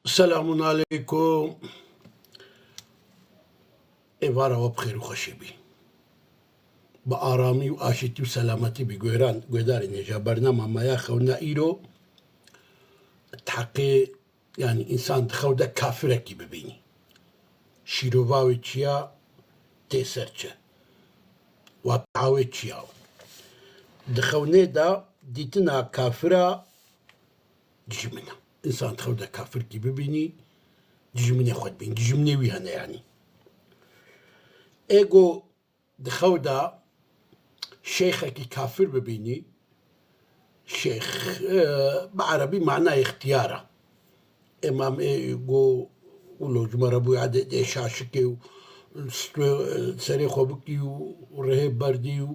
سلام عليكم. إبارة وبخير وخشي بي بآرامي وآشتي وسلامتي بقويران قويدار إنجا برنامج ما ياخونا إيرو تحقي يعني إنسان دخودا كافركي ببيني شيروفاوي تشيا تيسرچه وطعاوي تشياو دخوني دا ديتنا كافرة جمنا إنسان دخودا كافركي ببيني جمني خود بين جمني ويهنا يعني إيجو دخودا شيخك كافر ببيني شيخ بعربي معناه اختياره امام ايجو ولو جمر ابو عدد شاشكي سريخو بكي ورهيب بردي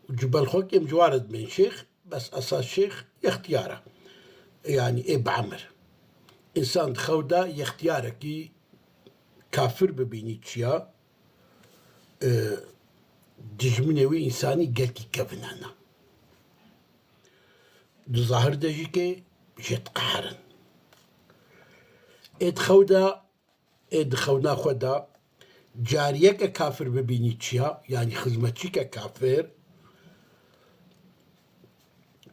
وجبل خوك ام جوارد من شيخ بس اساس شيخ اختياره يعني ايه بعمر انسان خودا يختيارك كافر ببيني تشيا دجمنوي انساني قلتي كفنانا دو ظاهر دجيكي جت قهرن ادخونا خدا جاريك كافر ببيني تشيا يعني خدمتك كافر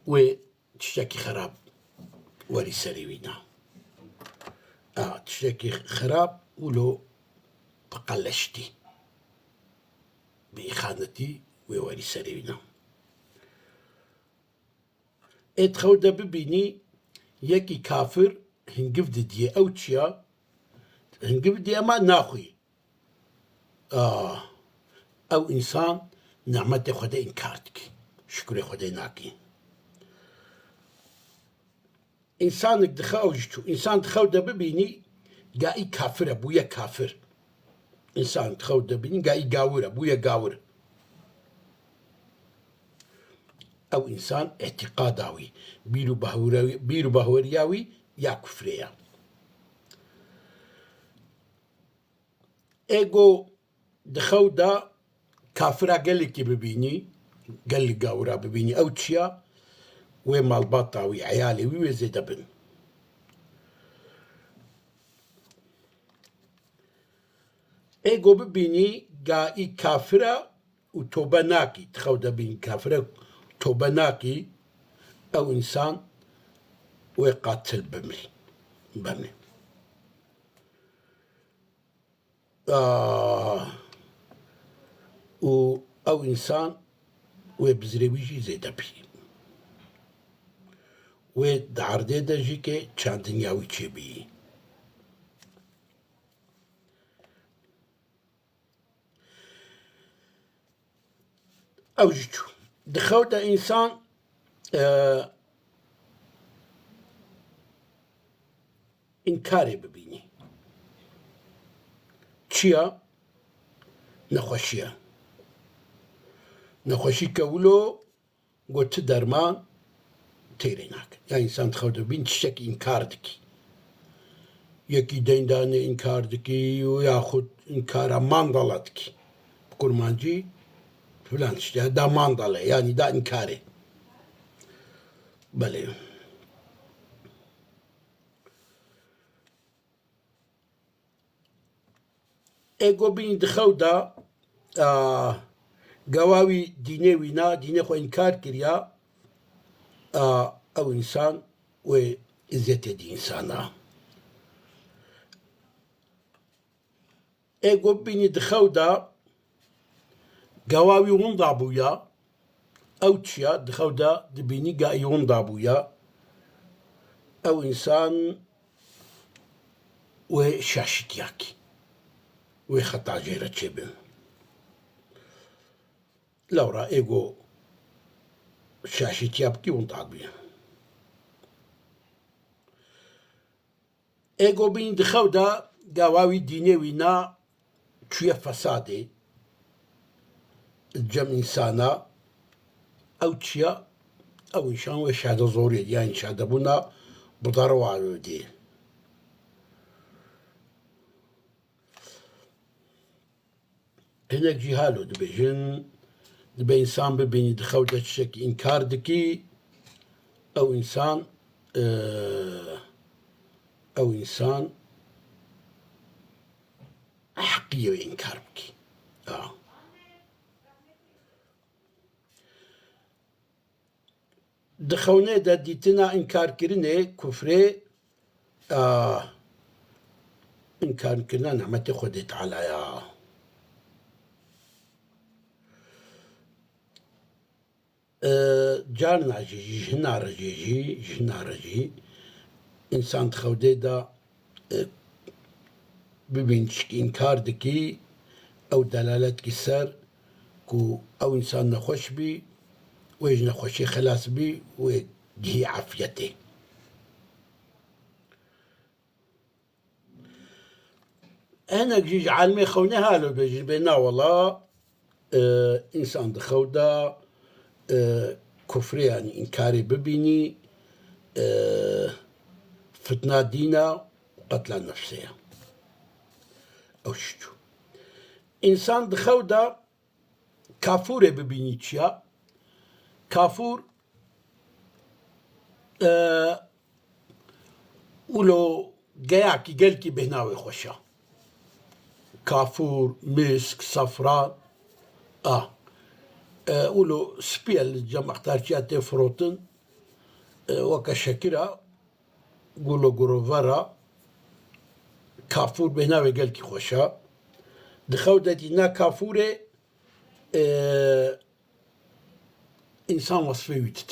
وتشتكي خراب ولي سريوينا تشتكي خراب ولو بقلشتي بإخانتي وولي سريوينا ادخودا ببيني يكي كافر هنقف دي او تشيا هنقف دي اما ناخوي او انسان نعمت خدا انكارتك شكر خدا ناكي انسانك دخوجتو انسان دخودا ببيني قاي كافر ابويا كافر انسان دخودا ببيني قاي قاور ابويا قاور او انسان اعتقاداوي بيرو بهورياوي يا كفريا ايجو دخودا كافرة قالك ببيني قال لي قاورا ببيني او تشيا ومال باطاوي عيالي ويزيد ابن ايجو ببيني قاي كافرة وتوبناكي تخودا بين كافرة توبناكي او انسان ويقاتل بملي او انسان وبزريويجي زي دبي ودعردي دجيكي كان دنياوي تشبي او جيتو دخوتا انسان انكاري ببيني تشيا نخوشي كولو قلت درمان تيريناك يعني انسان تخوتا بين تشتكي انكاردكي يكي دين داني انكاردكي وياخد انكار ماندالتكي بكرمانجي فلان تشتهي دا ماندالة يعني دا انكاري بلي ايجو بين دخودا قواوي ديني وينا ديني خو انكار كريا او انسان وإزيت دي انسانا ايجو بين دخودا قواوي ونضابويا او تشيا دخودا دبيني قاي ونضابويا او انسان وشاشتياكي وخطا جيرة تشيبن لورا ايجو شاشتيابكي ونضابويا ايجو بين دخودا قواوي ديني وينا تشيا فسادي الجم إنسانا أو تشيا أو إنسان وشهادة زوري يعني شهادة بنا بضروا على دي هناك جهالو دبي إنسان ببيني دخودا تشكي إنكار دكي أو إنسان ئەو ئینسان حەقیەوە ئینکار بکەی. دخەونێدا دیتنا ئینکارکردنێ کوفرێ ئینکارکردن نعمەتی خودی تەعالایە. جار ناژێژی ژن ناڕەژێژی ئینسان دخەودێدا ببین چکی ئینکار دکی ئەو دەلالەتکی سەر و ئەو ئینسان نەخۆش بی وێژ نەخۆشی خلاص بی وێ گیهی عافیەتێ. هەنێک ژیژ عالمێ خەونێ هالۆ بێژی بێ ناوەڵا ئینسان دخەودا کوفرێ یانی ئینکاری ببینی فتنا دینە قەتلا نەفسەیە. ئەو شتو ئینسان دخەودا کافورێ ببینی چییە؟ کافور ولۆ گەیاکی گەلکی بێناوێ خۆشە. کافور، مسک، سەفران ولۆ سپیە لە جەمەختارچیا تێ فرۆتن وەکە شەکرە گوڵە گوڕڤەرە کافور بێناوێ گەلکی خۆشە. دخەودە دینا کافورێ ئینسان وەسفێ ویتت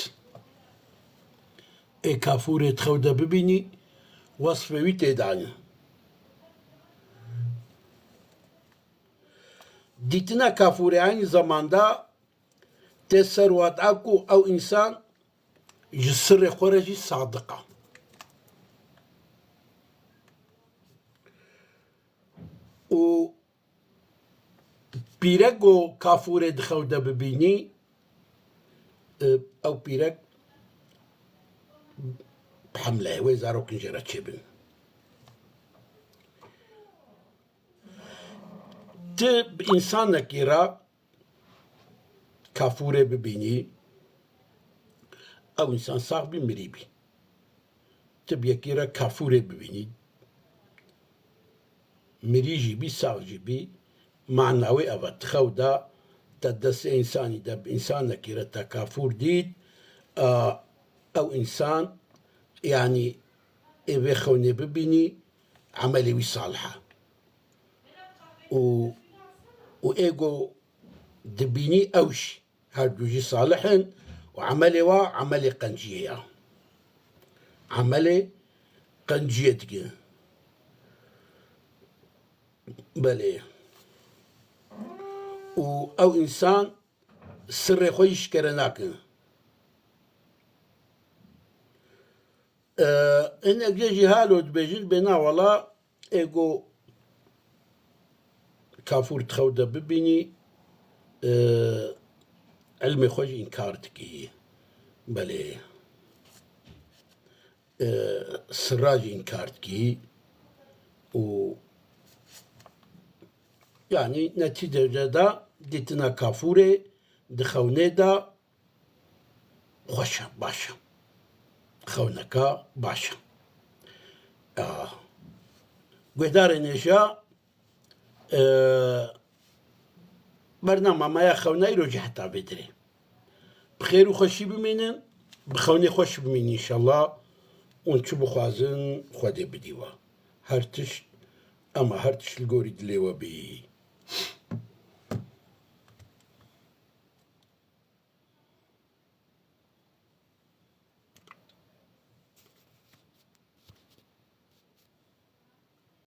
ئێ کافورێ دخەودە ببینی وەسفێ وی تێدانە. دیتنا کافورەیانی زەماندا تێ سەروات و ئەو ئینسان ji sirrê xwe re jî sadiq e. û pîrek got kafûrê dixewde bibînî ew pîrek bi hemleyê wê zarokên jê re çêbin. Ti bi însanekî re kafûrê bibînî ئەو ئینسان ساغ بی مری بی. Ti bi yekî re kafûrê bibînî mirî jî bî sağ jî bî mana wê ev e dixewda te destê însanî de bi însanekî re te kafûr dît ئەو ئینسان یعنی ê vê xewnê bibînî emelê wî salih e û ê got dibînî ew jî her du jî salih in û emelê wa emelê qenciyê ye. Emelê qenciyê dike. Belê û ew însan sirrê xwe îşkere nakin. Hinek jê jî halo dibêjin bêna wela ê got kafûr dixewde bibînî ilmê xwe jî înkar dikî. Belê sirra jî înkar dikî û yani netîcede de dîtina kafûrê di xewnê de xweş e baş e. Xewneka baş e. Guhdarên êja bername maya xewna îro jî heta bêdirê. Bi xêr û xweşî bimînin, bi xewnê xweş bimînin înşallah û çi bixwazin Xwedê bidî we. Her tişt ama her tişt li gorî dilê we bî.